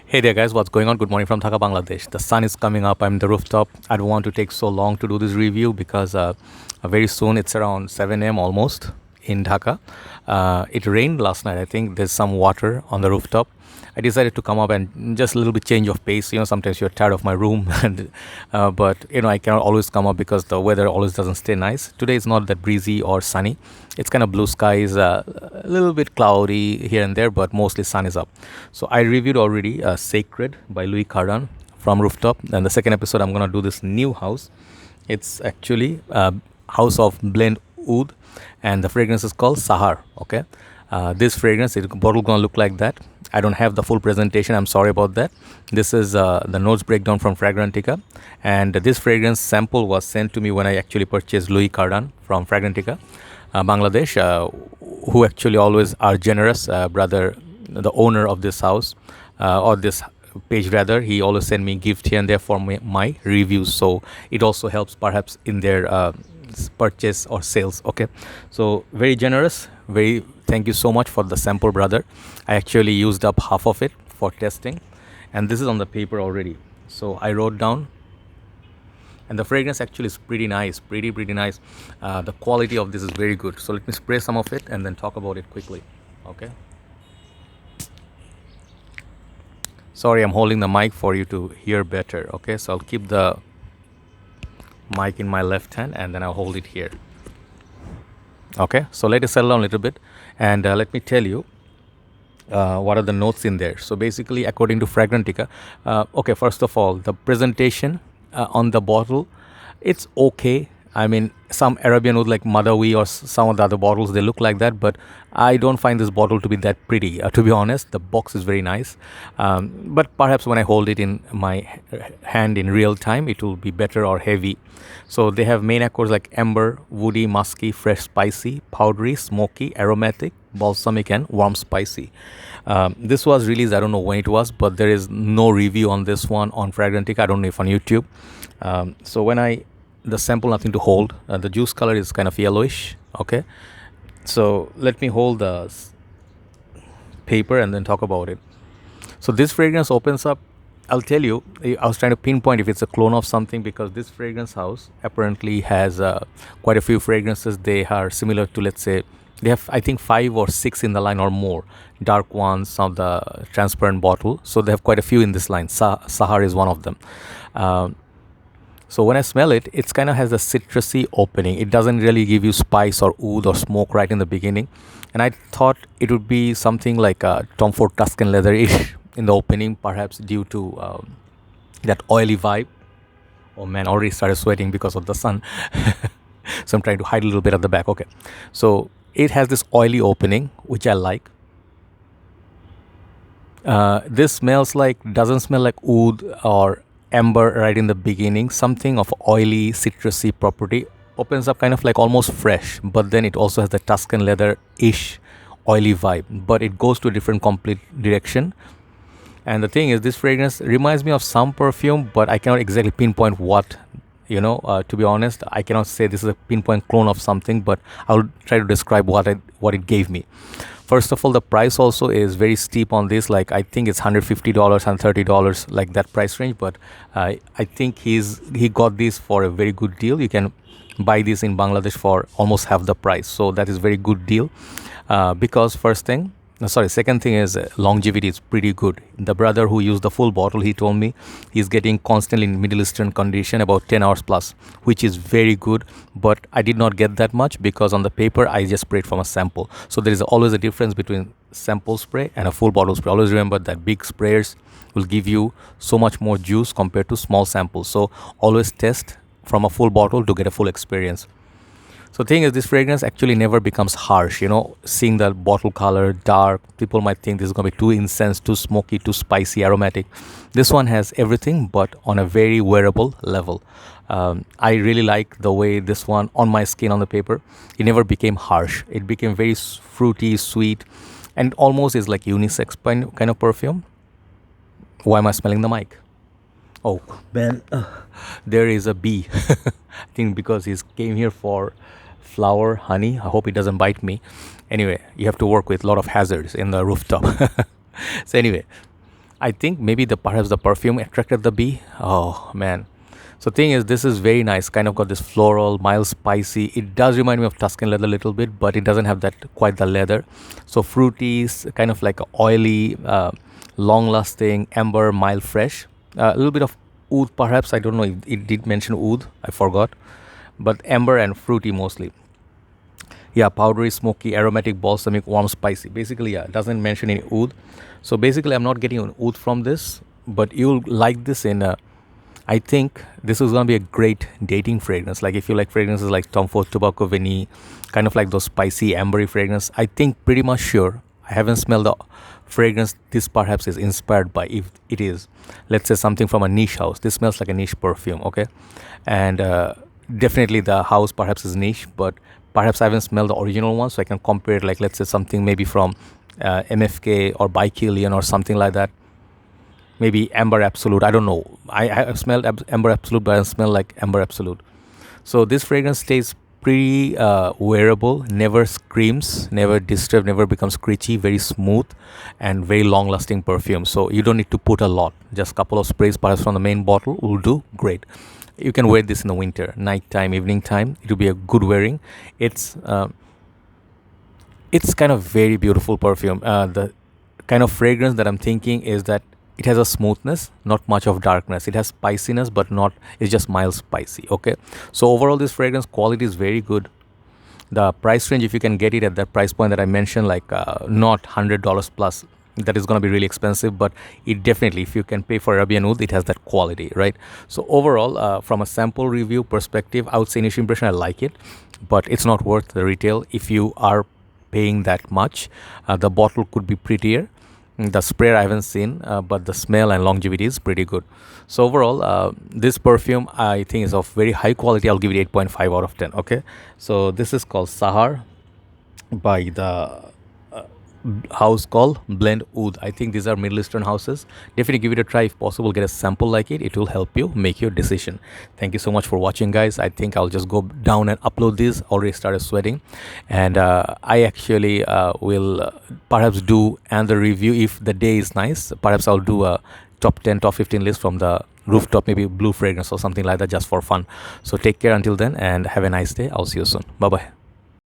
Hey there guys, what's going on? Good morning from Dhaka, Bangladesh. The sun is coming up. I'm in the rooftop. I don't want to take so long to do this review because very soon it's around 7 a.m. almost in Dhaka. It rained last night. I think there's some water on the rooftop. I decided to come up and just a little bit change of pace. Sometimes you're tired of my room, and but I cannot always come up because the weather always doesn't stay nice. Today is not that breezy or sunny. It's kind of blue skies, a little bit cloudy here and there, but mostly sun is up. So I reviewed already Sacred by Louis Cardan from Rooftop, and the second episode I'm gonna do this new house. It's actually house of Blend Oud, and the fragrance is called Sahar. Okay, this fragrance, bottle gonna look like that. I don't have the full presentation. I'm sorry about that. This is the notes breakdown from Fragrantica, and this fragrance sample was sent to me when I actually purchased Louis Cardan from Fragrantica Bangladesh, who actually always are generous. Brother, the owner of this house or this page rather, he always send me gift here and there for my reviews, so it also helps perhaps in their purchase or sales. Okay, so very generous. Very thank you so much for the sample, brother. I actually used up half of it for testing, and this is on the paper already, so I wrote down. And the fragrance actually is pretty nice, pretty nice. The quality of this is very good. So let me spray some of it and then talk about it quickly. Okay, sorry, I'm holding the mic for you to hear better. Okay, so I'll keep the mic in my left hand and then I'll hold it here. Okay, so let it settle down a little bit, and let me tell you what are the notes in there. So basically, according to Fragrantica, okay, first of all, the presentation on the bottle, it's okay. I mean, some Arabian wood like Madawi or some of the other bottles, they look like that, but I don't find this bottle to be that pretty. To be honest, the box is very nice, but perhaps when I hold it in my hand in real time, it will be better or heavy. So they have main accords like amber, woody, musky, fresh, spicy, powdery, smoky, aromatic, balsamic, and warm spicy. This was released, I don't know when it was, but there is no review on this one on Fragrantica. I don't know if on YouTube. So when the sample, nothing to hold. The juice color is kind of yellowish. Okay, so let me hold the paper and then talk about it. So this fragrance opens up. I'll tell you, I was trying to pinpoint if it's a clone of something, because this fragrance house apparently has quite a few fragrances. They are similar to, let's say, they have, I think, 5 or 6 in the line or more. Dark ones, some of the transparent bottle. So they have quite a few in this line. Sahar is one of them. So when I smell it, it's kind of has a citrusy opening. It doesn't really give you spice or oud or smoke right in the beginning. And I thought it would be something like a Tom Ford Tuscan leather-ish in the opening, perhaps due to that oily vibe. Oh man, already started sweating because of the sun. So I'm trying to hide a little bit at the back. Okay, so it has this oily opening, which I like. This doesn't smell like oud or amber right in the beginning. Something of oily, citrusy property opens up kind of like almost fresh, but then it also has the Tuscan leather-ish oily vibe, but it goes to a different complete direction. And the thing is, this fragrance reminds me of some perfume, but I cannot exactly pinpoint what. To be honest, I cannot say this is a pinpoint clone of something, but I'll try to describe what it gave me. First of all, the price also is very steep on this. Like, I think it's $150, $130, like that price range. But I think he got this for a very good deal. You can buy this in Bangladesh for almost half the price. So that is very good deal. Because second thing is longevity is pretty good. The brother who used the full bottle, he told me he's getting constantly in Middle Eastern condition about 10 hours plus, which is very good. But I did not get that much because on the paper I just sprayed from a sample. So there is always a difference between sample spray and a full bottle spray. Always remember that big sprayers will give you so much more juice compared to small samples. So always test from a full bottle to get a full experience. So the thing is, this fragrance actually never becomes harsh. Seeing the bottle color dark, people might think this is going to be too intense, too smoky, too spicy, aromatic. This one has everything, but on a very wearable level. I really like the way this one on my skin, on the paper, it never became harsh. It became very fruity, sweet, and almost is like unisex kind of perfume. Why am I smelling the mic? Oh man, there is a bee. I think because he came here for flower, honey. I hope it doesn't bite me. Anyway, you have to work with a lot of hazards in the rooftop. So anyway, I think maybe perhaps the perfume attracted the bee. Oh man. So thing is, this is very nice. Kind of got this floral, mild, spicy. It does remind me of Tuscan leather a little bit, but it doesn't have that quite the leather. So fruity, kind of like a oily, long-lasting, amber, mild, fresh. A little bit of oud, perhaps. I don't know if it did mention oud. I forgot, but amber and fruity mostly. Yeah, powdery, smoky, aromatic, balsamic, warm, spicy. Basically, yeah, it doesn't mention any oud. So basically, I'm not getting an oud from this, but you'll like this in a. I think this is gonna be a great dating fragrance. Like if you like fragrances like Tom Ford Tobacco Vanille, kind of like those spicy ambery fragrance. I think pretty much sure. I haven't smelled the fragrance this perhaps is inspired by. If it is, let's say something from a niche house. This smells like a niche perfume, okay? And definitely the house perhaps is niche, but perhaps I haven't smelled the original one, so I can compare it. Like let's say something maybe from MFK or by Killian or something like that. Maybe Amber Absolute. I don't know. I have smelled Amber Absolute, but I smell like Amber Absolute. So this fragrance stays pretty wearable, never screams, never disturbs, never becomes screechy, very smooth and very long lasting perfume. So you don't need to put a lot. Just a couple of sprays perhaps from the main bottle will do great. You can wear this in the winter, night time, evening time. It will be a good wearing. It's kind of very beautiful perfume. The kind of fragrance that I'm thinking is that it has a smoothness, not much of darkness. It has spiciness, but not, it's just mild spicy. Okay. So overall, this fragrance quality is very good. The price range, if you can get it at that price point that I mentioned, like not $100 plus, that is going to be really expensive, but it definitely, if you can pay for Arabian Oud, it has that quality, right? So overall, from a sample review perspective, I would say initial impression, I like it, but it's not worth the retail. If you are paying that much, the bottle could be prettier. The sprayer I haven't seen, but the smell and longevity is pretty good. So overall, this perfume I think is of very high quality. I'll give it 8.5 out of 10. Okay. So this is called Sahar by the house called Blend Oud. I think these are Middle Eastern houses. Definitely give it a try if possible. Get a sample like it. It will help you make your decision. Thank you so much for watching, guys. I think I'll just go down and upload this. Already started sweating, and I actually will perhaps do another review if the day is nice. Perhaps I'll do a top 10, top 15 list from the rooftop, maybe blue fragrance or something like that, just for fun. So take care until then and have a nice day. I'll see you soon. Bye bye.